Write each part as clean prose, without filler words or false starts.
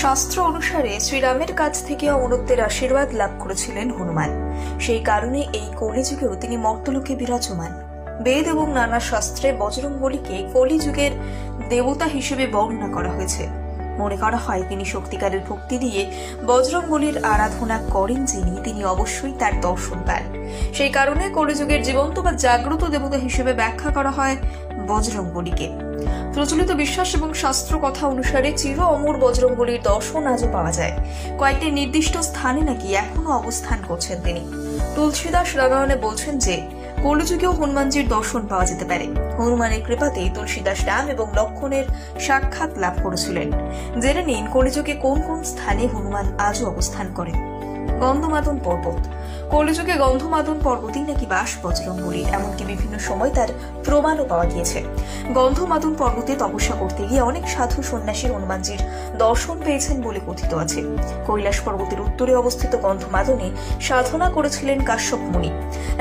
শাস্ত্র অনুসারে শ্রীরামের কাছ থেকে অমরত্বের আশীর্বাদ লাভ করেছিলেন হনুমান। সেই কারণে এই কলিযুগেও তিনি মর্তলোকে বিরাজমান। বেদ এবং নানা শাস্ত্রে বজরংবলীকে কলিযুগের দেবতা হিসেবে বর্ণনা করা হয়েছে। মনে করা হয় তিনি সত্যিকারের ভক্তি দিয়ে বজরংবলীর আরাধনা করেন যিনি, তিনি অবশ্যই তার দর্শন পান। সেই কারণে কলিযুগের জীবন্ত বা জাগ্রত দেবতা হিসেবে ব্যাখ্যা করা হয় বজরংবলীকে। প্রচলিত বিশ্বাস এবং শাস্ত্র কথা অনুসারে চির অমর বজরংবলীর দর্শন আজও পাওয়া যায়। কয়েকটি নির্দিষ্ট স্থানে নাকি এখনো অবস্থান করছেন তিনি। তুলসীদাস রামায়ণে বলছেন যে কলিযুগেও হনুমানজির দর্শন পাওয়া যেতে পারে। হনুমানের কৃপাতে তুলসীদাস রাম এবং লক্ষ্মণের সাক্ষাৎ লাভ করেছিলেন। জেনে নিন কলিযুগে কোন কোন স্থানে হনুমান আজও অবস্থান করেন। গন্ধমাদন পর্বত। কলিযুগে গন্ধমাদন পর্বতেই নাকি বাস বজরংবলীর, এমনকি বিভিন্ন সময় তার প্রমাণও পাওয়া গিয়েছে। গন্ধমাদন পর্বতে তপস্যা করতে গিয়ে অনেক সাধু সন্ন্যাসী হনুমানজির দর্শন পেয়েছেন বলে কথিত আছে। কৈলাস পর্বতের উত্তরে অবস্থিত গন্ধমাদনে সাধনা করেছিলেন কাশ্যপ মুনি।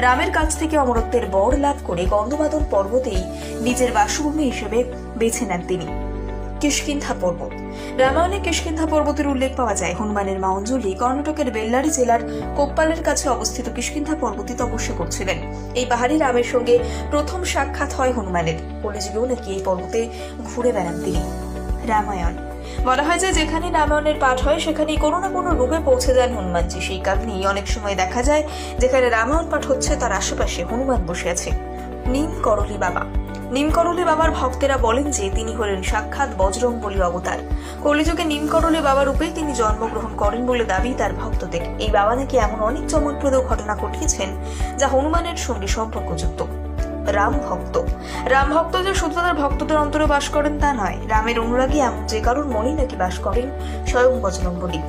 রামের কাছ থেকে অমরত্বের বর লাভ করে গন্ধমাদন পর্বতেই নিজের বাসভূমি হিসেবে বেছে নেন তিনি। কিষ্কিন্ধা পর্বত। রামায়ণে কিষ্কিন্ধা পর্বতের উল্লেখ পাওয়া যায়। হনুমানের মা অঞ্জলি কর্ণাটকের বেল্লারি জেলার কোপ্পালের কাছে অবস্থিত কিষ্কিন্ধা পর্বতে তপস্যা করছিলেন। এই পাহাড়ি রামের সঙ্গে প্রথম সাক্ষাৎ হয় হনুমানের। কলিযুগেও নাকি এই পর্বতে ঘুরে বেড়ান তিনি। রামায়ণ। বলা হয় যে যেখানে রামায়ণের পাঠ হয় সেখানেই কোনো না কোনো রূপে পৌঁছে যান হনুমানজি। সেই কারণেই অনেক সময় দেখা যায় যেখানে রামায়ণ পাঠ হচ্ছে তার আশেপাশে হনুমান বসে আছে। নিমকরলি বাবা। নিমকরলি বাবার ভক্তেরা বলেন যে তিনি হলেন সাক্ষাৎ বজরংবলী অবতার। কলিযুগে নিমকরলি বাবা রূপেই তিনি জন্মগ্রহণ করেন বলে দাবি তার ভক্তদের। এই বাবা নাকি এমন অনেক চমকপ্রদ ঘটনা ঘটিয়েছেন যা হনুমানের সঙ্গে সম্পর্কযুক্ত। রাম ভক্ত। রাম ভক্ত যে শুধু তাদের ভক্তদের অন্তরে বাস করেন তা নয়, রামের অনুরাগী এমন যে কারোর মনেই নাকি বাস করেন স্বয়ং বজরংবলী।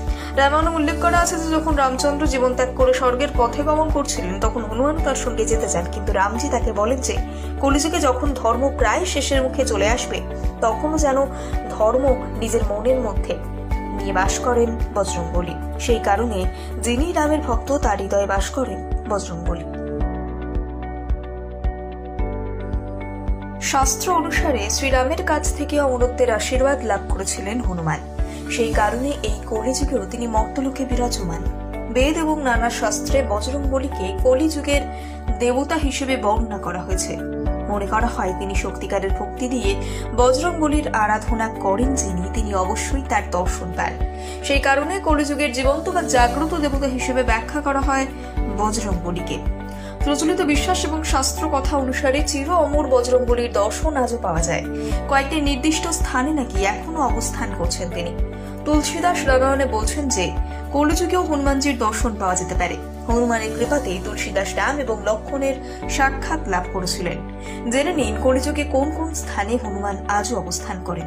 রামায়ণে উল্লেখ করা আছে যে যখন রামচন্দ্র জীবন ত্যাগ করে স্বর্গের পথে গমন করছিলেন তখন হনুমান তার সঙ্গে যেতে চান, কিন্তু রামজি তাকে বলেন যে কলিযুগে যখন ধর্ম প্রায় শেষের মুখে চলে আসবে তখনও যেন ধর্ম নিজের মনের মধ্যে নিয়ে বাস করেন বজরংবলী। সেই কারণে যিনি রামের ভক্ত তার হৃদয়ে বাস করেন বজরংবলী। শাস্ত্র অনুসারে শ্রীরামের কাছ থেকে অমরত্বের আশীর্বাদ লাভ করেছিলেন হনুমান। সেই কারণে এই কলিযুগেও তিনি মর্তলোকে বিরাজমান। বেদ এবং নানা শাস্ত্রে বজরংবলীকে কলিযুগের দেবতা হিসেবে বর্ণনা করা হয়েছে। মনে করা হয় তিনি সত্যিকারের ভক্তি দিয়ে বজরংবলীর আরাধনা করেন যিনি, তিনি অবশ্যই তার দর্শন পান। সেই কারণে কলিযুগের জীবন্ত বা জাগ্রত দেবতা হিসেবে ব্যাখ্যা করা হয় বজরংবলীকে। প্রচলিত বিশ্বাস এবং শাস্ত্র কথা অনুসারে চির অমর বজরংবলীর দর্শন আজও পাওয়া যায়। কয়েকটি নির্দিষ্ট স্থানে নাকি এখনো অবস্থান করছেন তিনি। তুলসীদাস রামায়ণে বলছেন যে কলিযুগেও হনুমানজির দর্শন পাওয়া যেতে পারে। হনুমানের কৃপাতে তুলসীদাস রাম এবং লক্ষ্মণের সাক্ষাৎ লাভ করেছিলেন। জেনে নিন কলিযুগে কোন কোন স্থানে হনুমান আজও অবস্থান করেন।